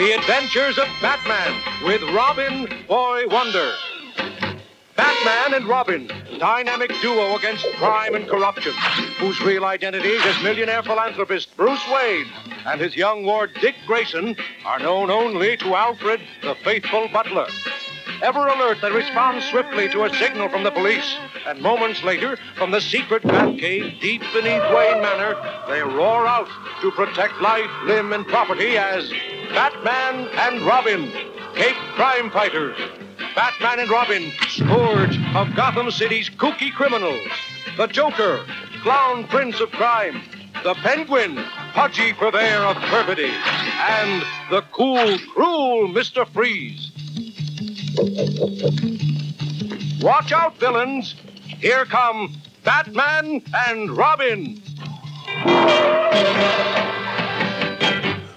The Adventures of Batman with Robin, Boy Wonder. Batman and Robin, dynamic duo against crime and corruption, whose real identities as millionaire philanthropist Bruce Wayne and his young ward Dick Grayson are known only to Alfred, the faithful butler. Ever alert, they respond swiftly to a signal from the police, and moments later, from the secret Batcave deep beneath Wayne Manor, they roar out to protect life, limb, and property as Batman and Robin, Cape Crime Fighters. Batman and Robin, scourge of Gotham City's kooky criminals. The Joker, clown prince of crime. The Penguin, pudgy purveyor of perfidy. And the cool, cruel Mr. Freeze. Watch out, villains. Here come Batman and Robin.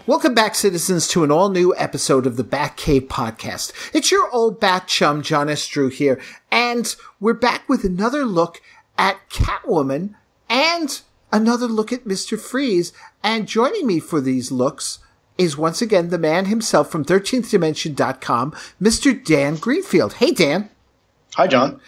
Welcome back, citizens, to an all-new episode of the Batcave Podcast. It's your old bat chum, John S. Drew here, and we're back with another look at Catwoman and another look at Mr. Freeze. And joining me for these looks is once again the man himself from 13thdimension.com, Mr. Dan Greenfield. Hey, Dan. Hi, John.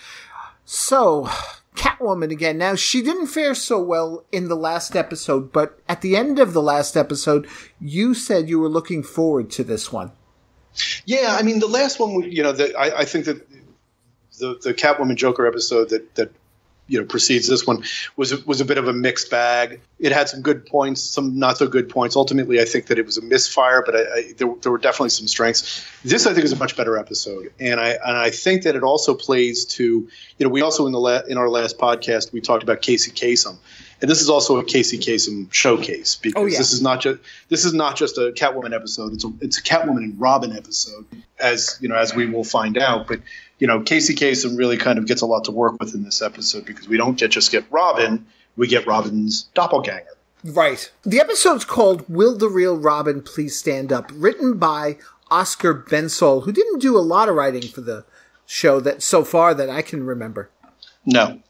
So, Catwoman again. Now, she didn't fare so well in the last episode, but at the end of the last episode, you said you were looking forward to this one. Yeah, I mean, the last one, I think that the Catwoman Joker episode that precedes this one was a bit of a mixed bag. It had some good points, some not so good points. Ultimately, I think that it was a misfire, but there were definitely some strengths. This, I think, is a much better episode, and I think that it also plays to, we also in our last podcast we talked about Casey Kasum, and this is also a Casey Kasum showcase because this is not just a Catwoman episode. It's a Catwoman and Robin episode, as we will find out, but. Casey Kasum really kind of gets a lot to work with in this episode because we don't just get Robin, we get Robin's doppelganger. Right. The episode's called Will the Real Robin Please Stand Up, written by Oscar Bensol, who didn't do a lot of writing for the show so far that I can remember. No.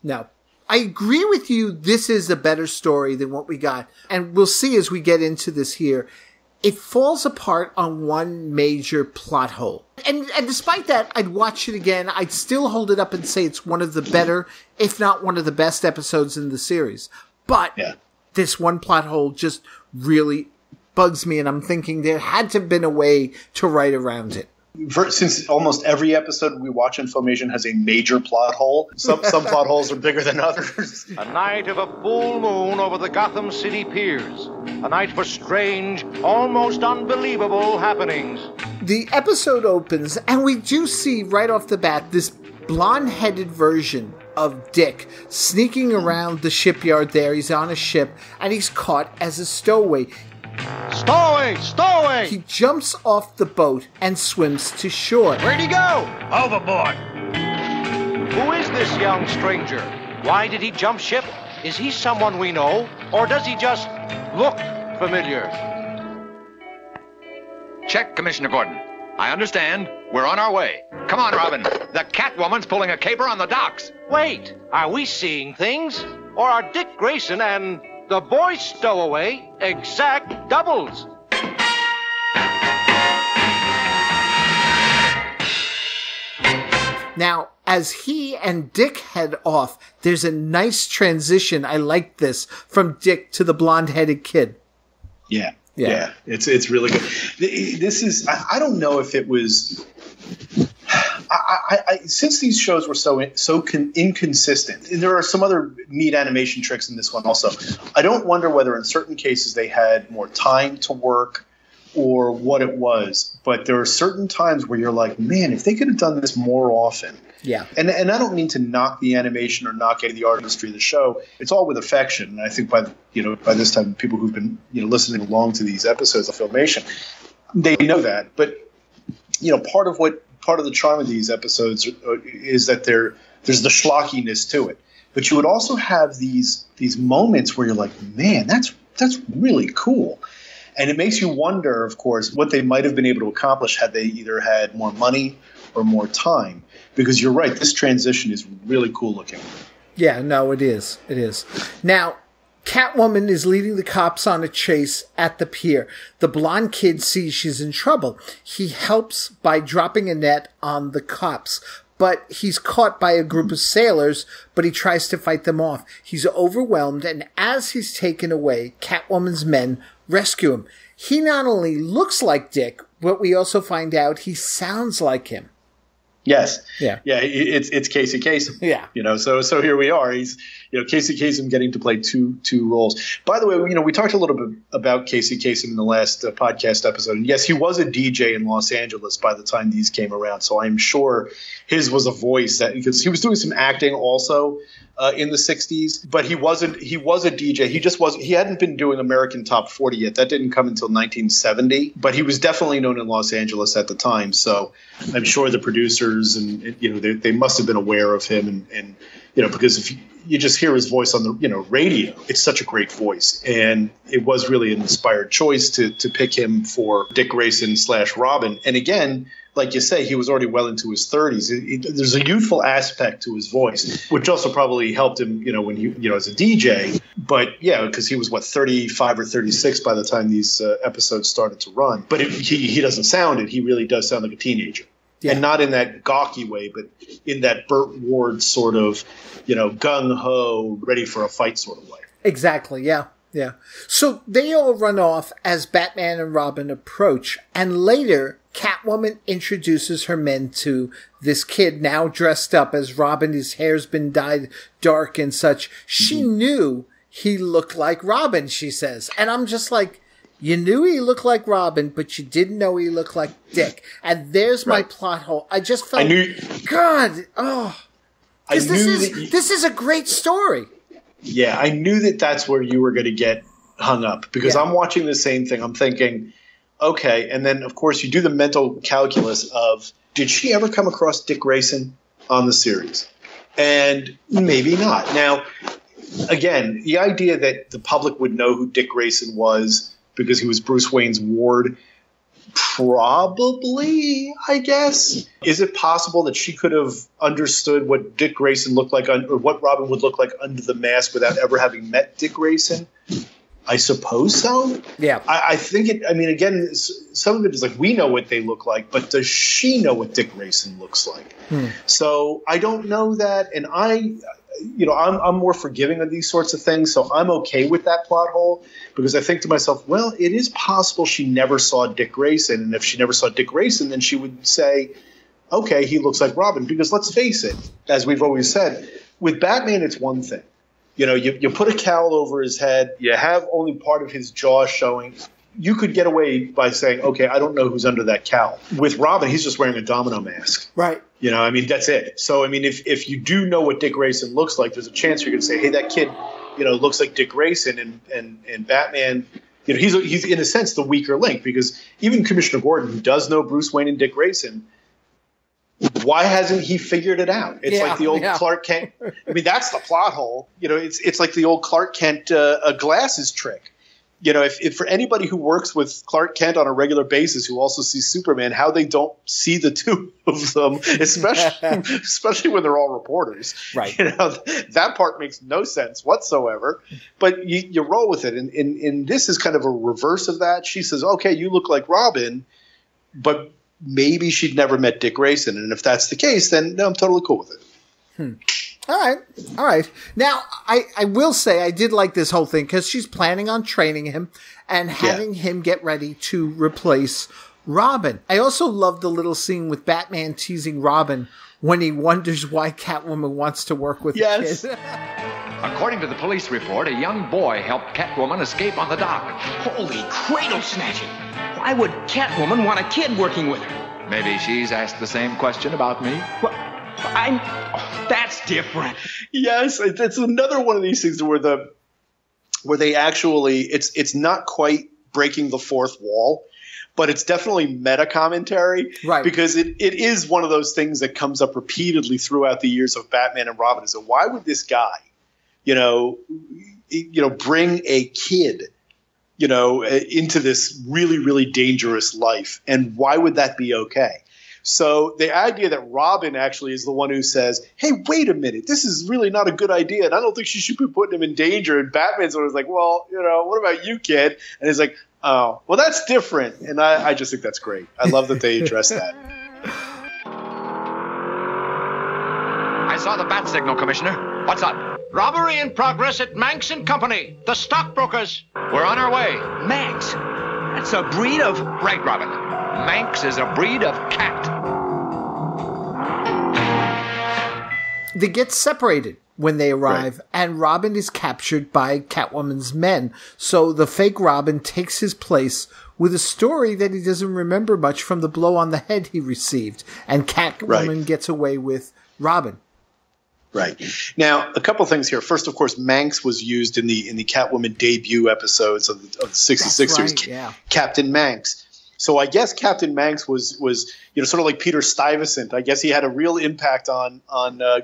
I agree with you, this is a better story than what we got. And we'll see as we get into this here. It falls apart on one major plot hole. And despite that, I'd watch it again. I'd still hold it up and say it's one of the better, if not one of the best episodes in the series. But this one plot hole just really bugs me, and I'm thinking there had to have been a way to write around it. Since almost every episode we watch in Filmation has a major plot hole, some plot holes are bigger than others. A night of a full moon over the Gotham City piers. A night for strange, almost unbelievable happenings. The episode opens, and we do see right off the bat this blonde-headed version of Dick sneaking around the shipyard there. He's on a ship, and he's caught as a stowaway. Stowaway! Stowaway! He jumps off the boat and swims to shore. Where'd he go? Overboard. Who is this young stranger? Why did he jump ship? Is he someone we know? Or does he just look familiar? Check, Commissioner Gordon. I understand. We're on our way. Come on, Robin. The Catwoman's pulling a caper on the docks. Wait, are we seeing things? Or are Dick Grayson and the boy stowaway exact doubles? Now, as he and Dick head off, there's a nice transition. I like this, from Dick to the blonde-headed kid. Yeah. It's really good. This is, I don't know if it was, since these shows were so inconsistent, and there are some other neat animation tricks in this one also, I don't wonder whether in certain cases they had more time to work or what it was, but there are certain times where you're like, man, if they could have done this more often. Yeah. And I don't mean to knock the animation or knock any of the artistry of the show. It's all with affection. And I think by this time, people who've been listening along to these episodes of Filmation, they know that. But part of the charm of these episodes is that there's the schlockiness to it. But you would also have these moments where you're like, man, that's really cool. And it makes you wonder, of course, what they might have been able to accomplish had they either had more money or more time. Because you're right, this transition is really cool looking. Yeah, no, it is. It is. Now, Catwoman is leading the cops on a chase at the pier. The blonde kid sees she's in trouble. He helps by dropping a net on the cops, but he's caught by a group of sailors, but he tries to fight them off. He's overwhelmed, and as he's taken away, Catwoman's men rescue him. He not only looks like Dick, but we also find out he sounds like him. Yes. Yeah. Yeah. It's Casey Kasum. Yeah. So here we are. He's, Casey Kasum getting to play two roles. By the way, we talked a little bit about Casey Kasum in the last podcast episode. And yes, he was a DJ in Los Angeles by the time these came around. So I'm sure his was a voice because he was doing some acting also in the 60s, but he was a DJ. He hadn't been doing American Top 40 yet. That didn't come until 1970, but he was definitely known in Los Angeles at the time. So I'm sure the producers and they must have been aware of him and because if you just hear his voice on the radio, it's such a great voice, and it was really an inspired choice to pick him for Dick Grayson / Robin. And again, like you say, he was already well into his 30s. There's a youthful aspect to his voice, which also probably helped him, when he, as a DJ. But yeah, because he was 35 or 36 by the time these episodes started to run. But he doesn't sound it. He really does sound like a teenager. Yeah. And not in that gawky way, but in that Burt Ward sort of, gung-ho, ready for a fight sort of way. Exactly, yeah. Yeah. So they all run off as Batman and Robin approach, and later Catwoman introduces her men to this kid now dressed up as Robin. His hair's been dyed dark and such. She knew he looked like Robin, she says. And I'm just like, you knew he looked like Robin, but you didn't know he looked like Dick. And there's my plot hole. I just felt, this is a great story. Yeah, I knew that's where you were going to get hung up because I'm watching the same thing. I'm thinking, okay, and then of course you do the mental calculus of, did she ever come across Dick Grayson on the series? And maybe not. Now, again, the idea that the public would know who Dick Grayson was because he was Bruce Wayne's ward, probably, I guess. Is it possible that she could have understood what Dick Grayson looked like or what Robin would look like under the mask without ever having met Dick Grayson? I suppose so. Yeah. I think again, some of it is like we know what they look like, but does she know what Dick Grayson looks like? So I don't know that. And I'm more forgiving of these sorts of things, so I'm okay with that plot hole because I think to myself, well, it is possible she never saw Dick Grayson, and if she never saw Dick Grayson, then she would say, okay, he looks like Robin. Because let's face it, as we've always said, with Batman, it's one thing. You put a cowl over his head, you have only part of his jaw showing. You could get away by saying, okay, I don't know who's under that cowl. With Robin, he's just wearing a domino mask. Right. That's it. So, if you do know what Dick Grayson looks like, there's a chance you're going to say, hey, that kid, looks like Dick Grayson, and Batman, he's in a sense the weaker link because even Commissioner Gordon, who does know Bruce Wayne and Dick Grayson, why hasn't he figured it out? It's like the old Clark Kent. That's the plot hole. It's like the old Clark Kent glasses trick. If for anybody who works with Clark Kent on a regular basis who also sees Superman, how they don't see the two of them, especially when they're all reporters. Right. That part makes no sense whatsoever. But you roll with it. And this is kind of a reverse of that. She says, okay, you look like Robin, but maybe she'd never met Dick Grayson. And if that's the case, then no, I'm totally cool with it. All right. Now, I will say I did like this whole thing because she's planning on training him and having him get ready to replace Robin. I also love the little scene with Batman teasing Robin when he wonders why Catwoman wants to work with the kid. According to the police report, a young boy helped Catwoman escape on the dock. Holy cradle snatching! Why would Catwoman want a kid working with her? Maybe she's asked the same question about me. What? That's different. Yes, it's another one of these things where they actually it's not quite breaking the fourth wall, but it's definitely meta commentary, right? Because it is one of those things that comes up repeatedly throughout the years of Batman and Robin. So why would this guy, bring a kid, into this really, really dangerous life, and why would that be okay? So the idea that Robin actually is the one who says, hey, wait a minute, this is really not a good idea, and I don't think she should be putting him in danger. And Batman's always like, well, what about you, kid? And he's like, oh, well, that's different. And I just think that's great. I love that they address that. I saw the bat signal, Commissioner. What's up? Robbery in progress at Manx & Company, the stockbrokers. We're on our way. Manx? That's a breed of... Right, Robin. Manx is a breed of cat. They get separated when they arrive, and Robin is captured by Catwoman's men. So the fake Robin takes his place with a story that he doesn't remember much from the blow on the head he received. And Catwoman gets away with Robin. Right. Now, a couple things here. First, of course, Manx was used in the Catwoman debut episodes of the 66 series. Captain Manx. So I guess Captain Manx was sort of like Peter Stuyvesant. I guess he had a real impact on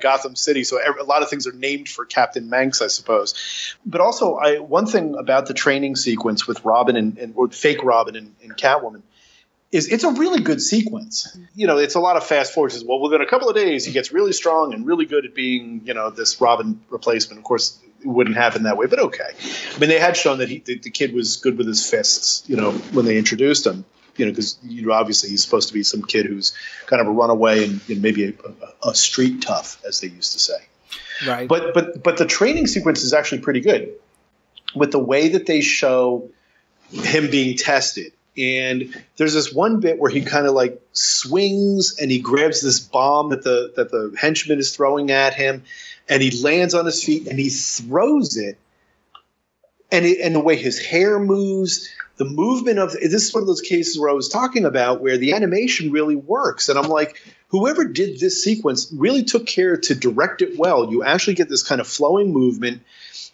Gotham City. So a lot of things are named for Captain Manx, I suppose. But also, one thing about the training sequence with Robin or fake Robin and Catwoman is it's a really good sequence. It's a lot of fast forwards. Well, within a couple of days, he gets really strong and really good at being, this Robin replacement. Of course, it wouldn't happen that way, but okay. I mean, they had shown that the kid was good with his fists, when they introduced him. Because obviously he's supposed to be some kid who's kind of a runaway and maybe a street tough, as they used to say. Right. But the training sequence is actually pretty good with the way that they show him being tested. And there's this one bit where he kind of like swings and he grabs this bomb that the henchman is throwing at him, and he lands on his feet and he throws it. And the way his hair moves, the movement of this is one of those cases where I was talking about where the animation really works. And I'm like, whoever did this sequence really took care to direct it well. You actually get this kind of flowing movement.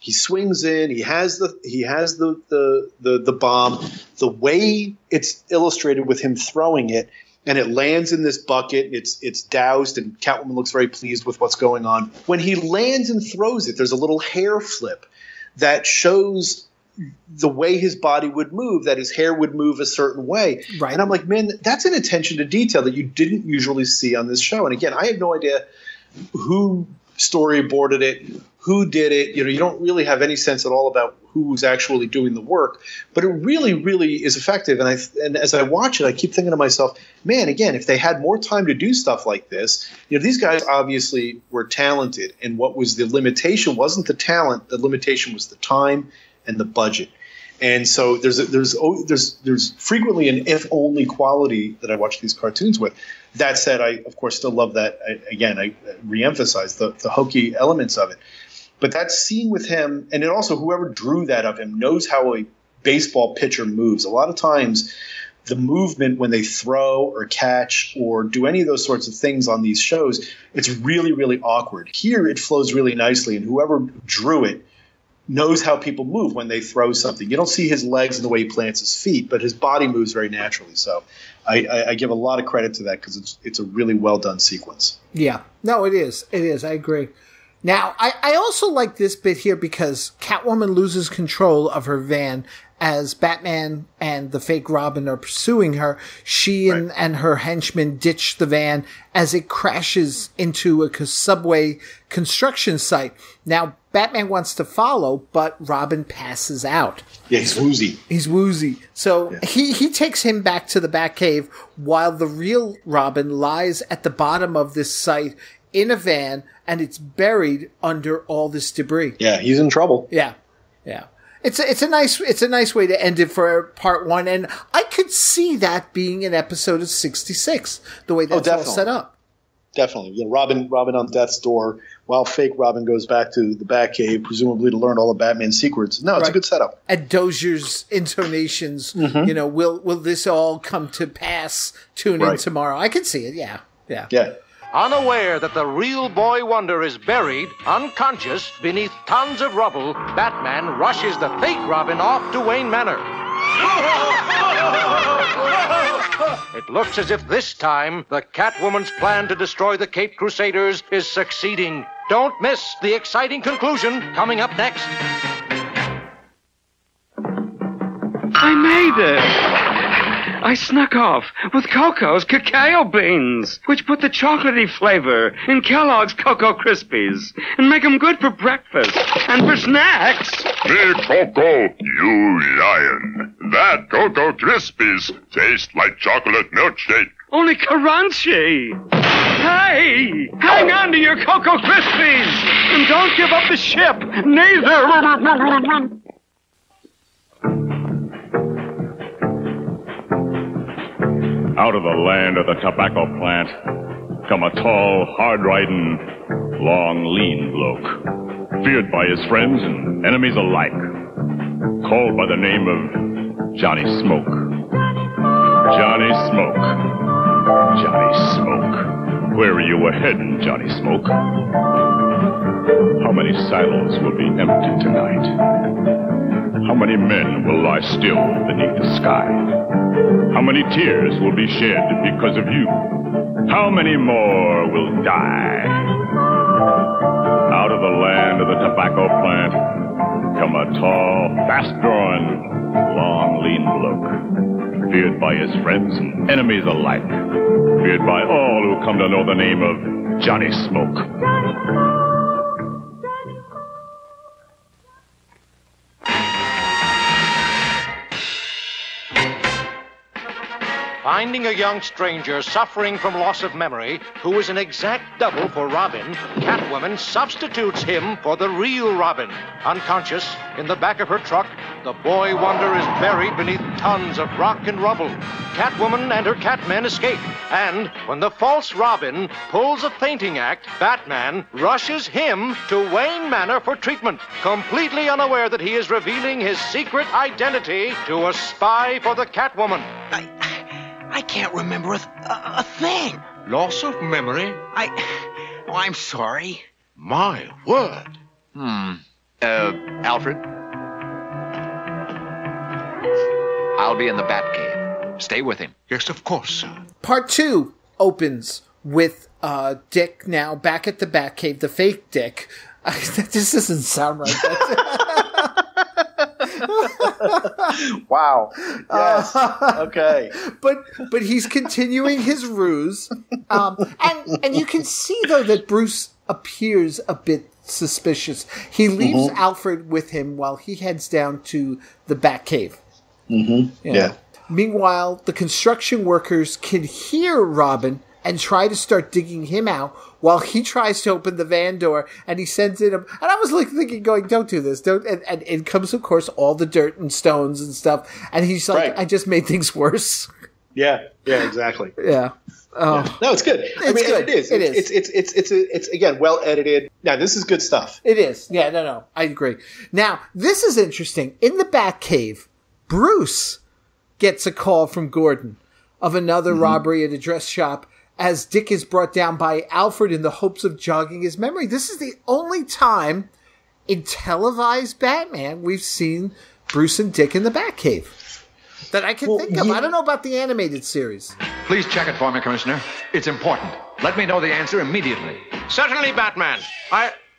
He swings in. He has the bomb. The way it's illustrated with him throwing it, and it lands in this bucket. It's doused, and Catwoman looks very pleased with what's going on. When he lands and throws it, there's a little hair flip that shows the way his body would move, that his hair would move a certain way. Right. And I'm like, man, that's an attention to detail that you didn't usually see on this show. And again, I have no idea who storyboarded it, who did it. You don't really have any sense at all about who's actually doing the work, but it really, really is effective. And as I watch it, I keep thinking to myself, man, again, if they had more time to do stuff like this, these guys obviously were talented, and what was the limitation wasn't the talent. The limitation was the time and the budget. And so there's frequently an if only quality that I watch these cartoons with. That said, I of course still love that. I reemphasize the hokey elements of it. But that scene with him, and then also whoever drew that of him knows how a baseball pitcher moves. A lot of times the movement when they throw or catch or do any of those sorts of things on these shows, it's really, really awkward. Here it flows really nicely, and whoever drew it knows how people move when they throw something. You don't see his legs and the way he plants his feet, but his body moves very naturally. So I give a lot of credit to that because it's a really well done sequence. Yeah. No, it is. It is. I agree. Now, I also like this bit here because Catwoman loses control of her van as Batman and the fake Robin are pursuing her. She and her henchmen ditch the van as it crashes into a subway construction site. Now, Batman wants to follow, but Robin passes out. Yeah, he's woozy. So he takes him back to the Batcave while the real Robin lies at the bottom of this site in a van, and it's buried under all this debris. Yeah, he's in trouble. Yeah. It's a nice way to end it for part one, and I could see that being an episode of 66, the way that's all set up. Definitely. Robin on death's door while fake Robin goes back to the Batcave, presumably to learn all of Batman's secrets. No, it's a good setup. And Dozier's intonations, will this all come to pass? Tune in tomorrow. I can see it, yeah. Unaware that the real Boy Wonder is buried, unconscious, beneath tons of rubble, Batman rushes the fake Robin off to Wayne Manor. It looks as if this time the Catwoman's plan to destroy the Caped Crusaders is succeeding. Don't miss the exciting conclusion coming up next. I made it! I snuck off with Coco's cacao beans, which put the chocolatey flavor in Kellogg's Cocoa Krispies and make them good for breakfast and for snacks. Me, Coco, you lion. That Cocoa Krispies taste like chocolate milkshake. Only crunchy. Hey, hang on to your Cocoa Krispies and don't give up the ship, neither. Out of the land of the tobacco plant come a tall, hard-riding, long, lean bloke, feared by his friends and enemies alike, called by the name of Johnny Smoke. Johnny Smoke. Johnny Smoke. Where are you heading, Johnny Smoke? How many silos will be empty tonight? How many men will lie still beneath the sky? How many tears will be shed because of you? How many more will die? Out of the land of the tobacco plant come a tall, fast-growing, long, lean bloke, feared by his friends and enemies alike, feared by all who come to know the name of Johnny Smoke. Finding a young stranger suffering from loss of memory, who is an exact double for Robin, Catwoman substitutes him for the real Robin. Unconscious, in the back of her truck, the boy wonder is buried beneath tons of rock and rubble. Catwoman and her Catmen escape, and when the false Robin pulls a fainting act, Batman rushes him to Wayne Manor for treatment, completely unaware that he is revealing his secret identity to a spy for the Catwoman. I can't remember a thing. Loss of memory? I'm sorry. My word. Alfred? I'll be in the Batcave. Stay with him. Yes, of course, sir. Part 2 opens with Dick now back at the Batcave, the fake Dick. This doesn't sound right. Wow. Yes. Okay. But he's continuing his ruse. And you can see, though, that Bruce appears a bit suspicious. He leaves Alfred with him while he heads down to the Batcave. Yeah. Meanwhile, the construction workers can hear Robin and try to start digging him out while he tries to open the van door, and he sends in him. And I was like thinking, going, don't do this. Don't. And it comes, of course, all the dirt and stones and stuff. And he's like, I just made things worse. Yeah, exactly. Yeah. Oh. Yeah. No, it's good. It's good. It is. It's again, well edited. Now, this is good stuff. It is. Yeah, no. I agree. Now, this is interesting. In the Batcave, Bruce gets a call from Gordon of another robbery at a dress shop, as Dick is brought down by Alfred in the hopes of jogging his memory. This is the only time in televised Batman we've seen Bruce and Dick in the Batcave that I can think of. I don't know about the animated series. Please check it for me, Commissioner. It's important. Let me know the answer immediately. Certainly, Batman.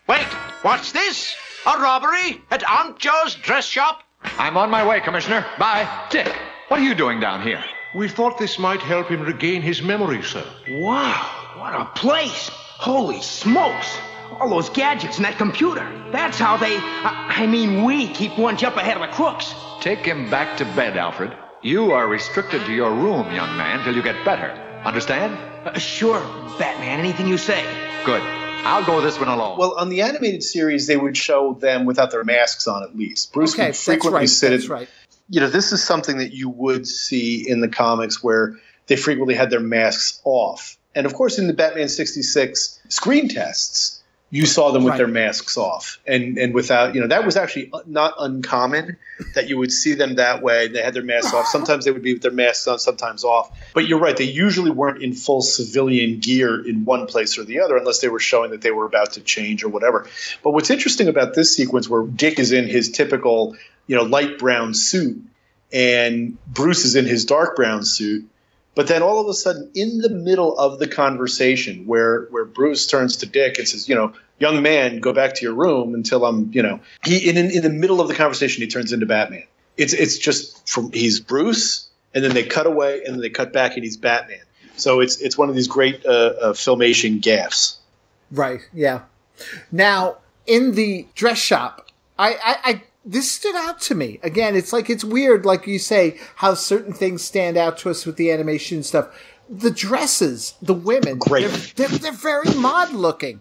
Wait, what's this? A robbery at Aunt Joe's dress shop? I'm on my way, Commissioner. Bye. Dick, what are you doing down here? We thought this might help him regain his memory, sir. Wow, what a place. Holy smokes. All those gadgets and that computer. That's how we keep one jump ahead of the crooks. Take him back to bed, Alfred. You are restricted to your room, young man, till you get better. Understand? Sure, Batman. Anything you say. Good. I'll go this one alone. Well, on the animated series, they would show them without their masks on, at least. Bruce would frequently sit. That's right. This is something that you would see in the comics where they frequently had their masks off. And, of course, in the Batman 66 screen tests, you saw them with their masks off. And without, that was actually not uncommon that you would see them that way. They had their masks off. Sometimes they would be with their masks on, sometimes off. But you're right. They usually weren't in full civilian gear in one place or the other unless they were showing that they were about to change or whatever. But what's interesting about this sequence where Dick is in his typical light brown suit, and Bruce is in his dark brown suit. But then all of a sudden, in the middle of the conversation, where Bruce turns to Dick and says, young man, go back to your room until I'm, he in the middle of the conversation, he turns into Batman. It's just he's Bruce, and then they cut away, and then they cut back, and he's Batman. So it's one of these great filmation gaffes. Right. Yeah. Now in the dress shop, I this stood out to me. Again, it's like, it's weird, like you say, how certain things stand out to us with the animation and stuff. The dresses, the women, great. They're very mod looking.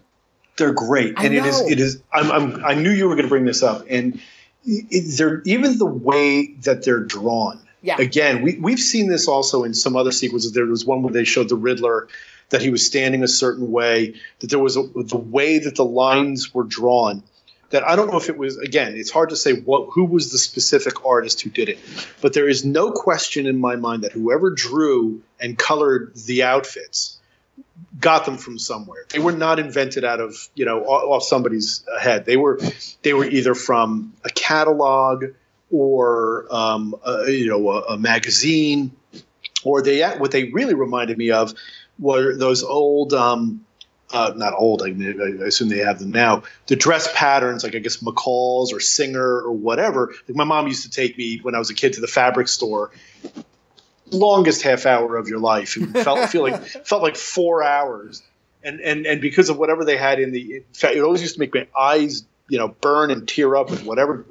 They're great, and it is. I knew you were going to bring this up, and they're even the way that they're drawn. Yeah. Again, we've seen this also in some other sequences. There was one where they showed the Riddler that he was standing a certain way, that there was the way that the lines were drawn. That I don't know if it was, again, it's hard to say who was the specific artist who did it. But there is no question in my mind that whoever drew and colored the outfits got them from somewhere. They were not invented out of, off somebody's head. They were either from a catalog or, a magazine, or what they really reminded me of were those old, not old, I assume they have them now, the dress patterns, like I guess McCall's or Singer or whatever. Like my mom used to take me when I was a kid to the fabric store. Longest half hour of your life. It felt like 4 hours. And because of whatever they had in fact, it always used to make my eyes, burn and tear up with whatever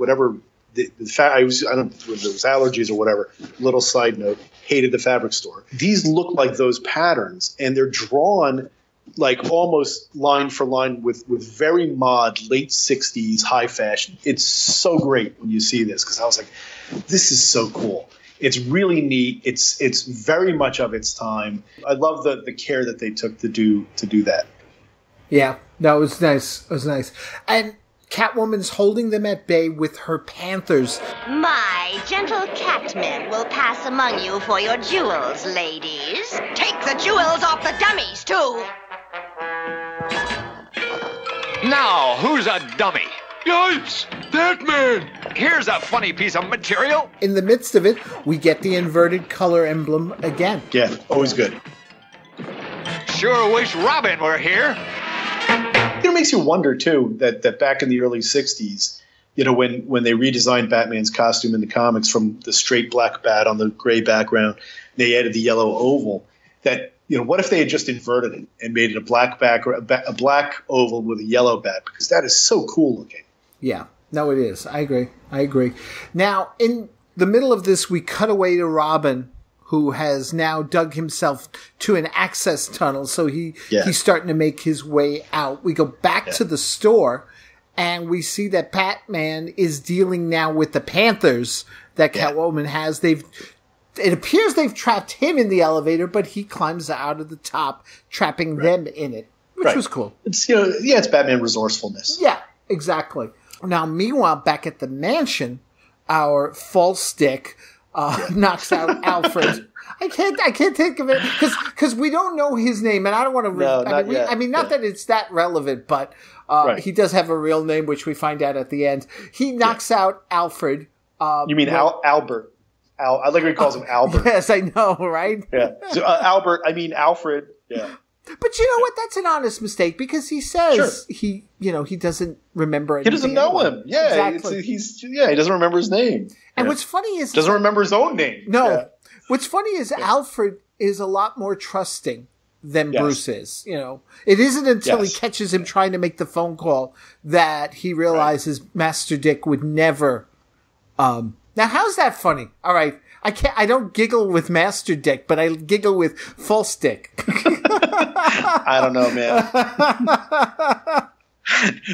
I don't know if it was allergies or whatever. Little side note, hated the fabric store. These look like those patterns, and they're drawn like almost line for line with very mod late 60s high fashion. It's so great when you see this, because I was like, this is so cool. It's really neat. It's very much of its time. I love the care that they took to do that. Yeah, that was nice. It was nice. And Catwoman's holding them at bay with her panthers. My gentle catmen will pass among you for your jewels, ladies. Take the jewels off the dummies, too. Now, who's a dummy? Yipes! Batman! Here's a funny piece of material. In the midst of it, we get the inverted color emblem again. Yeah, always good. Sure wish Robin were here. It makes you wonder, too, that back in the early 60s, when they redesigned Batman's costume in the comics from the straight black bat on the gray background, they added the yellow oval, that, what if they had just inverted it and made it a black oval with a yellow bat? Because that is so cool looking. Yeah. No, it is. I agree. Now, in the middle of this, we cut away to Robin, who has now dug himself to an access tunnel. So he's starting to make his way out. We go back to the store, and we see that Batman is dealing now with the Panthers that Catwoman has. It appears they've trapped him in the elevator, but he climbs out of the top, trapping them in it, which was cool. It's it's Batman resourcefulness. Yeah, exactly. Now, meanwhile, back at the mansion, our false stick knocks out Alfred. I can't think of it because we don't know his name, and I don't want to. Not that it's that relevant, but he does have a real name, which we find out at the end. He knocks out Alfred. You mean Albert? I like when he calls him Albert. Yes, I know, right? Yeah. So, Alfred. Yeah. But you know what? That's an honest mistake, because he says he doesn't remember anything. He doesn't know him. Yeah, exactly. He doesn't remember his name. And what's funny is doesn't remember his own name. No. Yeah. What's funny is Alfred is a lot more trusting than Bruce is. It isn't until he catches him trying to make the phone call that he realizes Master Dick would never. Now, how's that funny? All right. I don't giggle with Master Dick, but I giggle with False Dick. I don't know, man.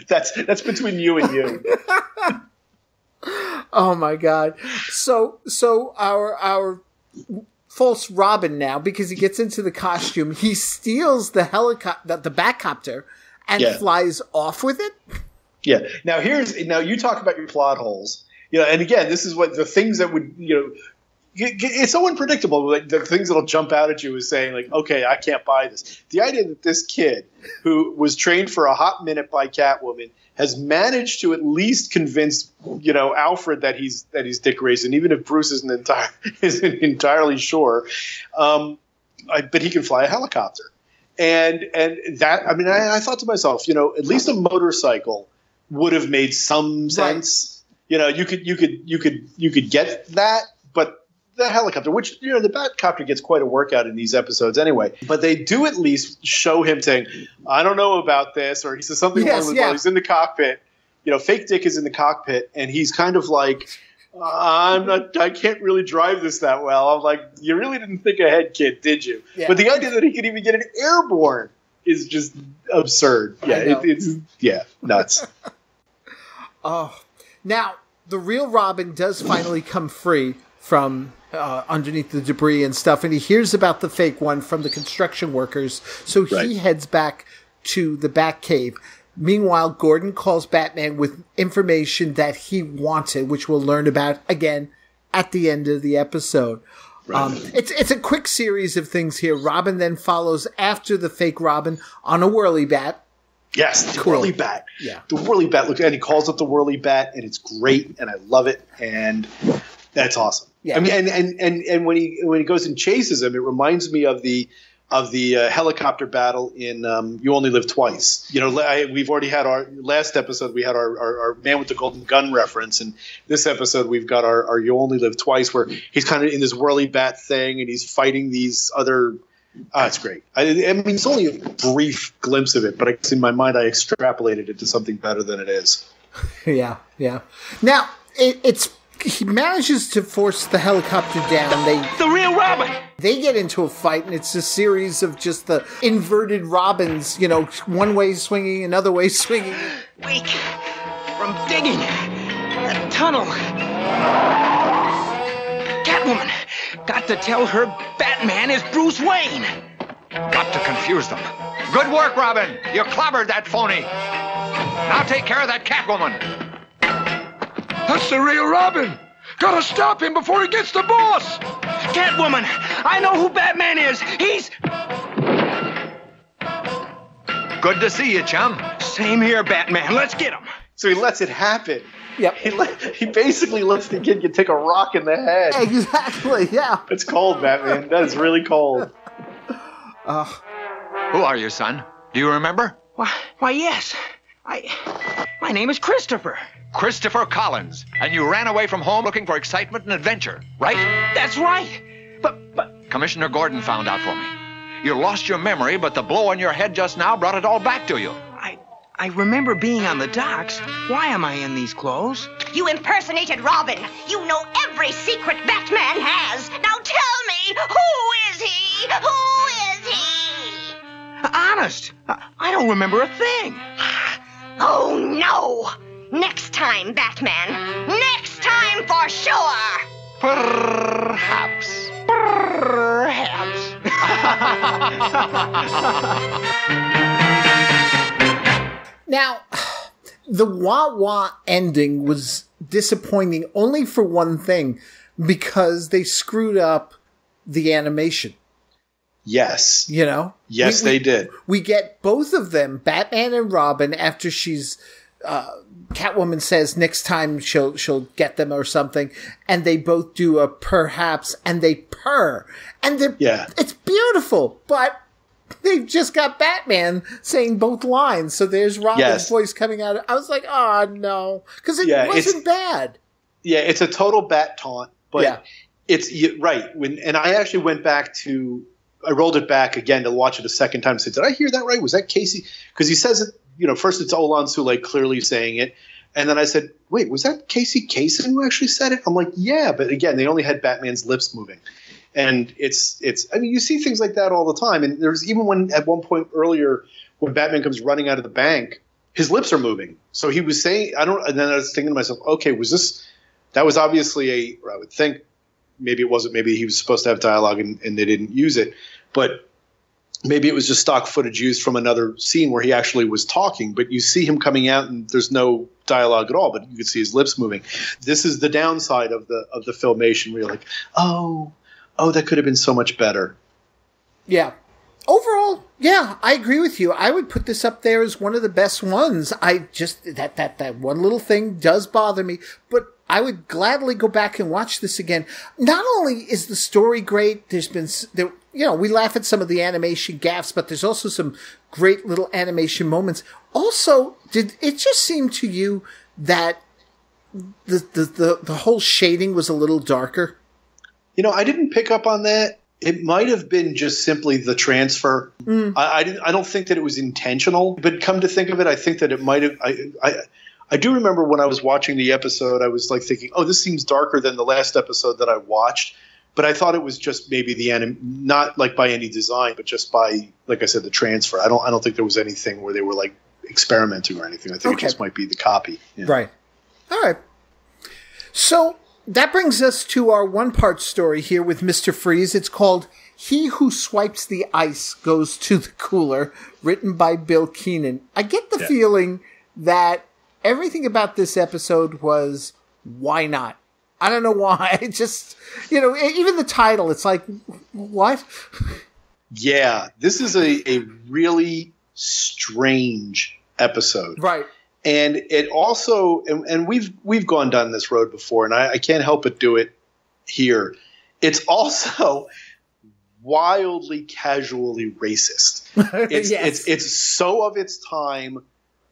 That's between you and you. Oh my God. So our false Robin now, because he gets into the costume, he steals the Batcopter and flies off with it. Yeah. Now you talk about your plot holes. And again, this is what the things that would, it's so unpredictable. Like the things that'll jump out at you is saying, like, okay, I can't buy this. The idea that this kid who was trained for a hot minute by Catwoman has managed to at least convince, Alfred that he's Dick Grayson, even if Bruce isn't entirely sure. But he can fly a helicopter. And that, I thought to myself, at least a motorcycle would have made some sense. You could get that, but the helicopter, which, the Batcopter gets quite a workout in these episodes anyway. But they do at least show him saying, I don't know about this, or he says something along the he's in the cockpit. Fake Dick is in the cockpit, and he's kind of like, I can't really drive this that well. I'm like, you really didn't think ahead, kid, did you? Yeah. But the idea that he could even get an airborne is just absurd. Yeah, it's nuts. Oh, now the real Robin does finally come free from underneath the debris and stuff, and he hears about the fake one from the construction workers, so he heads back to the Batcave. Meanwhile, Gordon calls Batman with information that he wanted, which we'll learn about again at the end of the episode. Right. It's a quick series of things here. Robin then follows after the fake Robin on a whirly bat. Yes, the whirly bat. Yeah, the whirly bat. Look, and he calls it the whirly bat, and it's great, and I love it, and that's awesome. Yeah. I mean, and when he goes and chases him, it reminds me of the helicopter battle in You Only Live Twice. We've already had our last episode. We had our Man with the Golden Gun reference, and this episode we've got our You Only Live Twice, where he's kind of in this whirly bat thing, and he's fighting these other. It's great. I mean, it's only a brief glimpse of it, but I guess in my mind I extrapolated it to something better than it is. Yeah. Now he manages to force the helicopter down. The real Robin! They get into a fight, and it's a series of just the inverted Robins, one way swinging, another way swinging. Weak from digging that tunnel. Catwoman, got to tell her Batman is Bruce Wayne. Got to confuse them. Good work, Robin. You clobbered that phony. Now take care of that Catwoman. That's the real Robin. Gotta stop him before he gets the boss. Catwoman, I know who Batman is. He's... Good to see you, chum. Same here, Batman. Let's get him. So he lets it happen. Yep. He basically lets the kid take a rock in the head. Exactly, yeah. It's cold, Batman. That is really cold. Who are you, son? Do you remember? Why, yes. My name is Christopher. Christopher Collins. And you ran away from home looking for excitement and adventure, right? That's right. But... Commissioner Gordon found out for me. You lost your memory, but the blow on your head just now brought it all back to you. I remember being on the docks. Why am I in these clothes? You impersonated Robin. You know every secret Batman has. Now tell me, who is he? Who is he? Honest, I don't remember a thing. Oh, no. Next time, Batman. Next time for sure. Perhaps. Now, the wah-wah ending was disappointing only for one thing, because they screwed up the animation. Yes. Yes, they did. We get both of them, Batman and Robin, after she's... Catwoman says next time she'll get them or something, and they both do a perhaps, and they purr. And it's beautiful, but... They've just got Batman saying both lines, so there's Robin's voice coming out. I was like, oh, no. Because it wasn't bad. Yeah, it's a total bat taunt, but it's right. And I actually went back I rolled it back again to watch it a second time and said, did I hear that right? Was that Casey? Because he says it, first it's Olan Soule clearly saying it. And then I said, wait, was that Casey Kasum who actually said it? I'm like, yeah, but again, they only had Batman's lips moving. And it's I mean, you see things like that all the time. And there's even when at one point earlier when Batman comes running out of the bank, his lips are moving. So he was saying, and then I was thinking to myself, okay, that was obviously I would think maybe it wasn't, maybe he was supposed to have dialogue and they didn't use it. But maybe it was just stock footage used from another scene where he actually was talking. But you see him coming out and there's no dialogue at all, but you can see his lips moving. This is the downside of the filmation where you're like, oh, that could have been so much better. Yeah. Overall, yeah, I agree with you. I would put this up there as one of the best ones. I just, that one little thing does bother me, but I would gladly go back and watch this again. Not only is the story great, we laugh at some of the animation gaffes, but there's also some great little animation moments. Also, did it just seem to you that the whole shading was a little darker? I didn't pick up on that. It might have been just simply the transfer. I don't think that it was intentional, but come to think of it, I think that it might have. I do remember when I was watching the episode, I was like thinking, oh, this seems darker than the last episode that I watched. But I thought it was just maybe not like by any design, but just by, like I said, the transfer. I don't think there was anything where they were like experimenting or anything. I think it just might be the copy. Yeah. Right. All right. So that brings us to our one-part story here with Mr. Freeze. It's called He Who Swipes the Ice Goes to the Cooler, written by Bill Keenan. I get the feeling that everything about this episode was, why not? I don't know why. It just, even the title, it's like, what? Yeah, this is a really strange episode. Right. And it also, and we've gone down this road before, and I can't help but do it here. It's also wildly casually racist. It's so of its time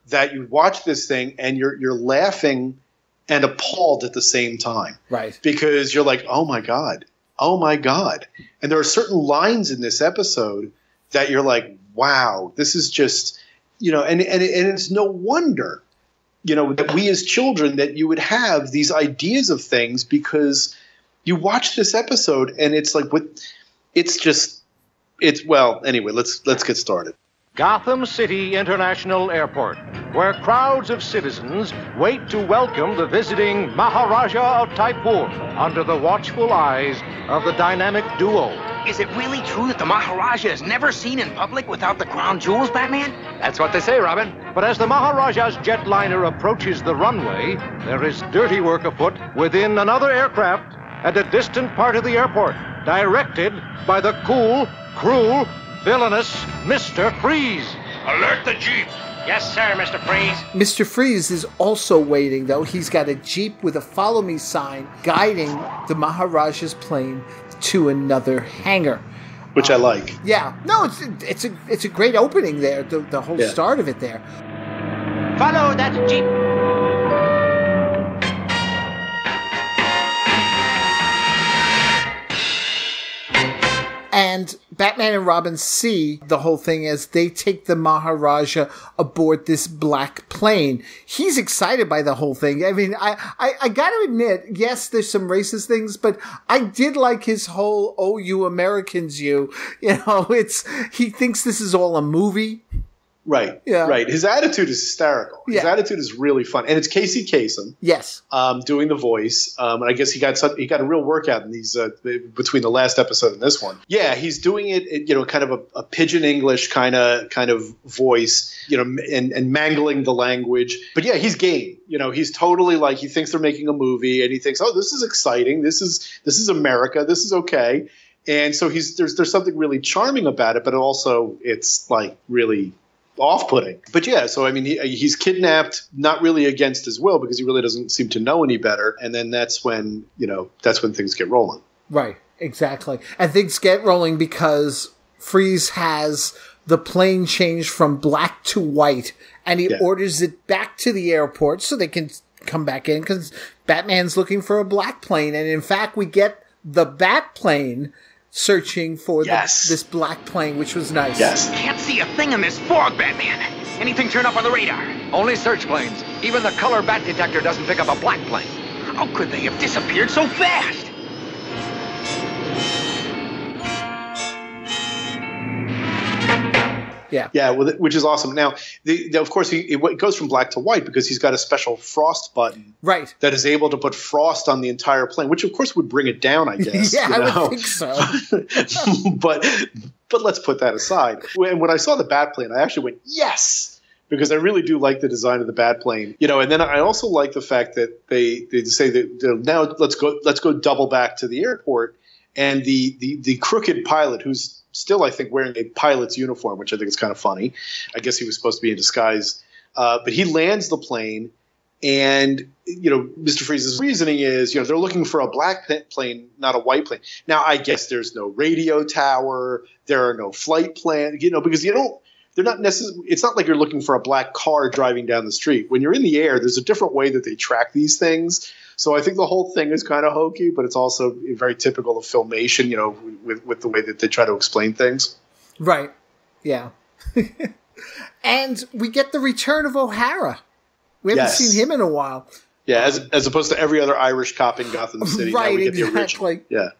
that you watch this thing and you're laughing and appalled at the same time. Right. Because you're like, oh my God. And there are certain lines in this episode that you're like, wow, this is just, and it's no wonder, that we as children, that you would have these ideas of things because you watch this episode and it's like, anyway, let's get started. Gotham City International Airport, where crowds of citizens wait to welcome the visiting Maharaja of Typhoon under the watchful eyes of the dynamic duo. Is it really true that the Maharaja is never seen in public without the crown jewels, Batman? That's what they say, Robin. But as the Maharaja's jetliner approaches the runway, there is dirty work afoot within another aircraft at a distant part of the airport, directed by the cool, cruel, villainous Mr. Freeze. Alert the Jeep. Yes, sir, Mr. Freeze. Mr. Freeze is also waiting, though. He's got a Jeep with a follow me sign guiding the Maharaja's plane to another hangar. Which I like. Yeah. No, it's a great opening there, the whole start of it there. Follow that Jeep. And Batman and Robin see the whole thing as they take the Maharaja aboard this black plane. He's excited by the whole thing. I mean, I gotta admit, yes, there's some racist things, but I did like his whole, oh, you Americans, he thinks this is all a movie. Right. Yeah. Right. His attitude is hysterical. His attitude is really fun, and it's Casey Kasum. Yes. Doing the voice. And I guess he got a real workout in these between the last episode and this one. Yeah, he's doing it. Kind of a pidgin English kind of voice. And mangling the language. But yeah, he's game. He's totally like, he thinks they're making a movie, and he thinks, oh, this is exciting. This is America. This is okay. And so there's something really charming about it, but also it's like really off-putting. But yeah, so I mean, he's kidnapped, not really against his will, because he really doesn't seem to know any better. And then that's when things get rolling. Right, exactly. And things get rolling because Freeze has the plane changed from black to white, and he orders it back to the airport so they can come back in, because Batman's looking for a black plane. And in fact, we get the Bat plane searching for this black plane, which was nice. Yes. Can't see a thing in this fog, Batman. Anything turn up on the radar? Only search planes. Even the color bat detector doesn't pick up a black plane. How could they have disappeared so fast? Yeah. Yeah, which is awesome. Now, of course, it goes from black to white because he's got a special frost button, right, that is able to put frost on the entire plane, which of course would bring it down, I guess. Yeah, I would think so. but let's put that aside. When I saw the Bat plane, I actually went, yes, because I really do like the design of the Bat plane. And then I also like the fact that they say that now let's go double back to the airport, and the crooked pilot, who's still, I think, wearing a pilot's uniform, which I think is kind of funny. I guess he was supposed to be in disguise. But he lands the plane, and, Mr. Freeze's reasoning is, they're looking for a black plane, not a white plane. Now, I guess there's no radio tower. There are no flight plans, because they're not necessarily, it's not like you're looking for a black car driving down the street. When you're in the air, there's a different way that they track these things. So I think the whole thing is kind of hokey, but it's also very typical of Filmation, with the way that they try to explain things. Right. Yeah. And we get the return of O'Hara. We haven't seen him in a while. Yeah, as opposed to every other Irish cop in Gotham City. Right, now we get exactly. The original.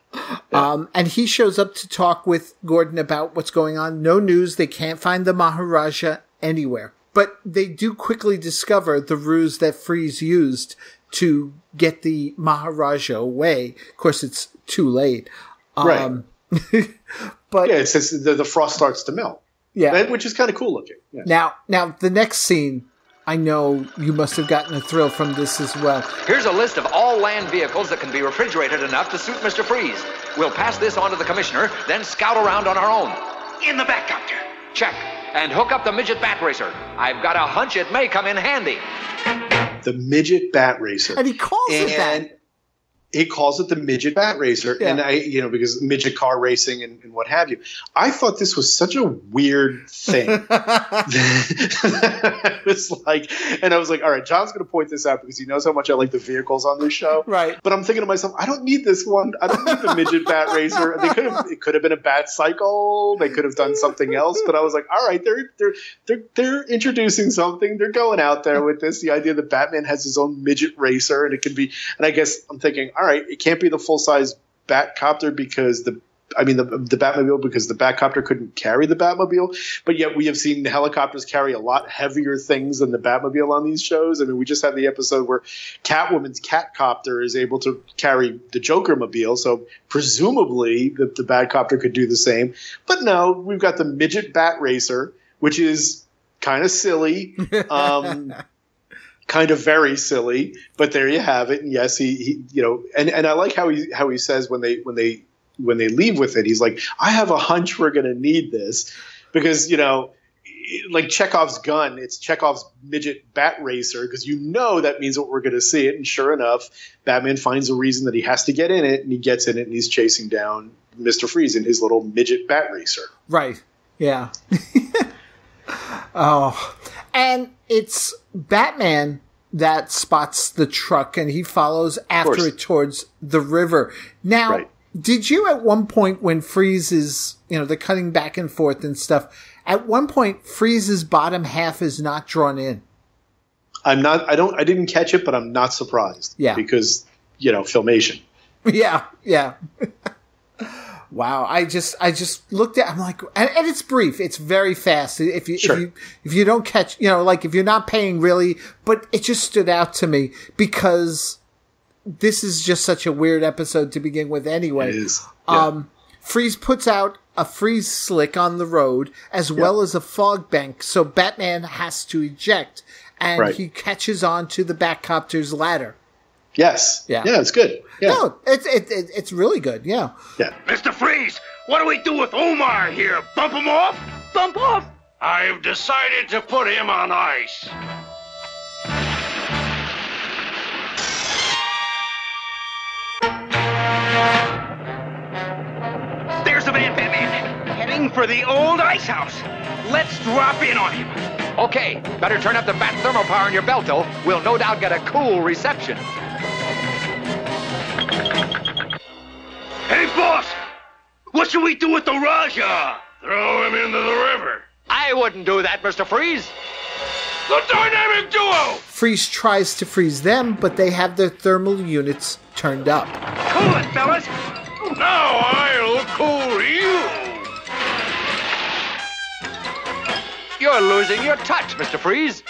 Yeah. And he shows up to talk with Gordon about what's going on. No news. They can't find the Maharaja anywhere. But they do quickly discover the ruse that Freeze used to get the Maharaja away. Of course, it's too late. Right. But yeah, it says the frost starts to melt. Yeah. Which is kind of cool looking. Yeah. Now, the next scene, I know you must have gotten a thrill from this as well. Here's a list of all land vehicles that can be refrigerated enough to suit Mr. Freeze. We'll pass this on to the commissioner, then scout around on our own. In the Batcopter. Check. And hook up the Midget Bat Racer. I've got a hunch it may come in handy. The Midget Bat Racer. And he calls it that. He calls it the Midget Bat Racer. Yeah. And because midget car racing and what have you. I thought this was such a weird thing. I was like, all right, John's going to point this out because he knows how much I like the vehicles on this show. Right. But I'm thinking to myself, I don't need this one. I don't need the Midget Bat Racer. It could have been a Bat Cycle. They could have done something else. But I was like, all right, they're introducing something. They're going out there with this. The idea that Batman has his own midget racer, and it can be. And I guess I'm thinking, all right, it can't be the full size Batcopter because the Batmobile, because the Batcopter couldn't carry the Batmobile. But yet we have seen the helicopters carry a lot heavier things than the Batmobile on these shows. I mean, we just had the episode where Catwoman's Catcopter is able to carry the Joker-mobile. So presumably the Batcopter could do the same. But no, we've got the Midget Bat Racer, which is kind of silly. Kind of very silly, but there you have it. And yes, he and I like how he says when they leave with it, he's like, I have a hunch we're going to need this because, like Chekhov's gun, it's Chekhov's Midget Bat Racer because that means what we're going to see it. And sure enough, Batman finds a reason that he has to get in it, and he gets in it, and he's chasing down Mr. Freeze in his little Midget Bat Racer. Right. Yeah. Oh, and it's Batman that spots the truck, and he follows after it towards the river. Now, Did you at one point when Freeze is, they're cutting back and forth and stuff, at one point Freeze's bottom half is not drawn in? I didn't catch it, but I'm not surprised. Yeah. Because, Filmation. Yeah. Wow, I just looked at. I'm like, and it's brief. It's very fast. If you don't catch, if you're not paying really, but it just stood out to me because this is just such a weird episode to begin with. Anyway, it is. Yeah. Freeze puts out a freeze slick on the road as well as a fog bank, so Batman has to eject, and he catches on to the Batcopter's ladder. Yes. Yeah, it's good. Yeah. No, it's really good. Yeah. Yeah. Mr. Freeze, what do we do with Omar here? Bump him off? Bump off? I've decided to put him on ice. There's the van, Batman. Heading for the old ice house. Let's drop in on him. Okay, better turn up the Bat thermal power in your belto. We'll no doubt get a cool reception. Hey, boss! What should we do with the Raja? Throw him into the river. I wouldn't do that, Mr. Freeze. The dynamic duo! Freeze tries to freeze them, but they have their thermal units turned up. Cool it, fellas! Now I'll cool you! You're losing your touch, Mr. Freeze.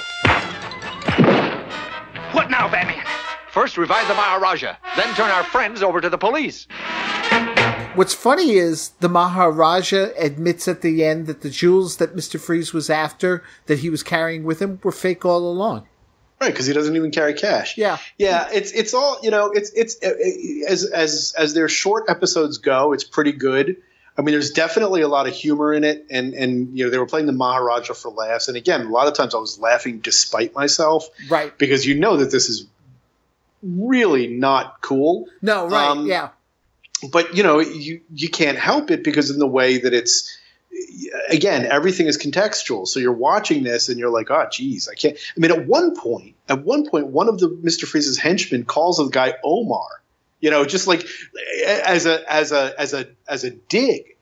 What now, Batman? First, revive the Maharaja, then turn our friends over to the police. What's funny is the Maharaja admits at the end that the jewels that Mr. Freeze was after, that he was carrying with him, were fake all along. Right, because he doesn't even carry cash. Yeah. Yeah, it's all, it's as their short episodes go, it's pretty good. I mean, there's definitely a lot of humor in it, and they were playing the Maharaja for laughs. And again, a lot of times I was laughing despite myself. Right. Because that this is really not cool. No, right, yeah. But, you can't help it because in the way that again, everything is contextual. So you're watching this and you're like, oh, geez, I can't. I mean, at one point, one of the Mr. Freeze's henchmen calls the guy Omar, just like as a dig,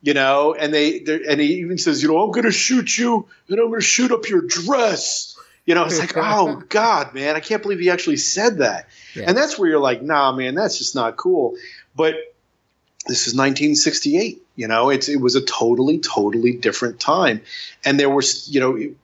and and he even says, I'm going to shoot you and I'm going to shoot up your dress. It's like, oh God, man, I can't believe he actually said that. Yeah. And that's where you're like, nah, man, that's just not cool. But this is 1968. It was a totally, totally different time. And there was,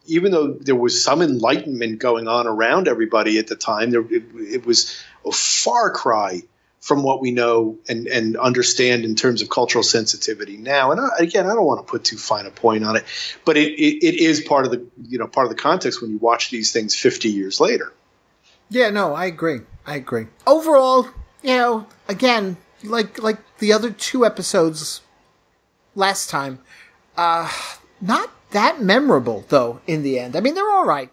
even though there was some enlightenment going on around everybody at the time, it was a far cry from what we know and understand in terms of cultural sensitivity now. And I don't want to put too fine a point on it, but it is part of the context when you watch these things 50 years later. Yeah, no, I agree. Overall, again, like the other 2 episodes last time, not that memorable though in the end. I mean, they're all right.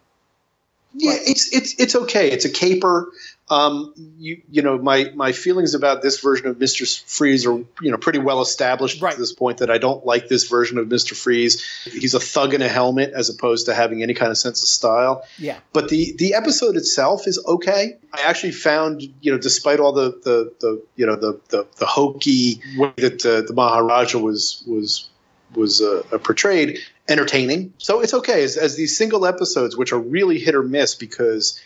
Yeah, it's okay. It's a caper. My feelings about this version of Mr. Freeze are, pretty well established at this point, that I don't like this version of Mr. Freeze. He's a thug in a helmet as opposed to having any kind of sense of style. Yeah. But the episode itself is okay. I actually found, despite all the hokey way that the Maharaja was portrayed, entertaining. So it's okay as these single episodes, which are really hit or miss because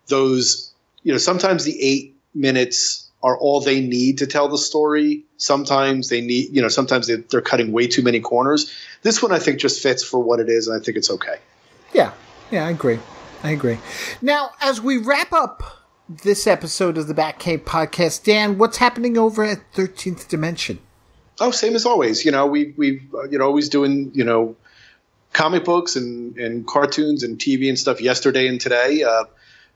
those, sometimes the 8 minutes are all they need to tell the story. Sometimes they need, sometimes they're cutting way too many corners. This one I think just fits for what it is, and I think it's okay. Yeah, I agree. Now, as we wrap up this episode of the Batcave podcast, Dan, what's happening over at 13th Dimension? Oh, same as always. We've always doing, comic books and cartoons and TV and stuff yesterday and today.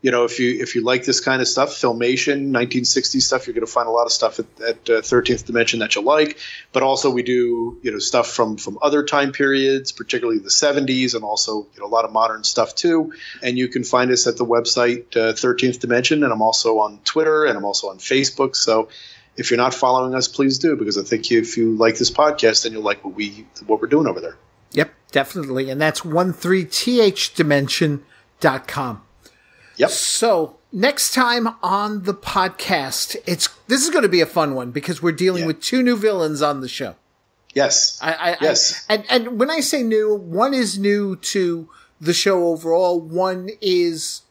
If you like this kind of stuff, Filmation, 1960s stuff, you're going to find a lot of stuff at 13th Dimension that you like. But also we do, stuff from other time periods, particularly the 70s, and also, a lot of modern stuff too. And you can find us at the website 13th Dimension, and I'm also on Twitter, and I'm also on Facebook. So if you're not following us, please do, because I think if you like this podcast, then you'll like what we're doing over there. Yep, definitely. And that's 13thdimension.com. Yep. So next time on the podcast, this is going to be a fun one because we're dealing with 2 new villains on the show. Yes. Yes. And when I say new, one is new to the show overall. One is,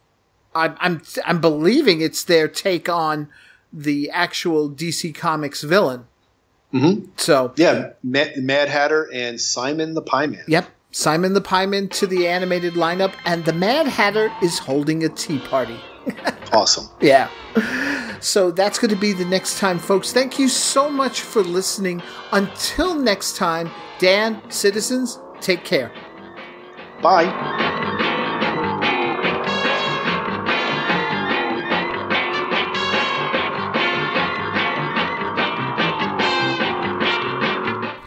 I'm believing it's their take on the actual DC Comics villain. Mm-hmm. So yeah, Mad Hatter and Simon the Pie Man. Yep. Simon the Pie Man to the animated lineup, and the Mad Hatter is holding a tea party. Awesome. Yeah. So that's going to be the next time, folks. Thank you so much for listening. Until next time, Dan, citizens, take care. Bye.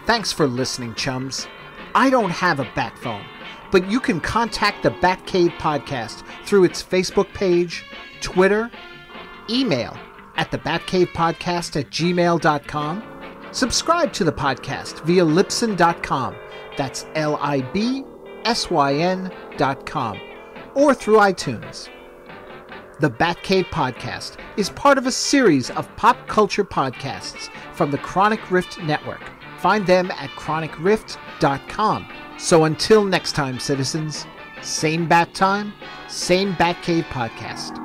Thanks for listening, chums. I don't have a bat phone, but you can contact the Batcave Podcast through its Facebook page, Twitter, email at thebatcavepodcast@gmail.com, subscribe to the podcast via Libsyn.com, that's LIBSYN.com, or through iTunes. The Batcave Podcast is part of a series of pop culture podcasts from the Chronic Rift Network. Find them at chronicrift.com. So until next time, citizens, same bat time, same Batcave podcast.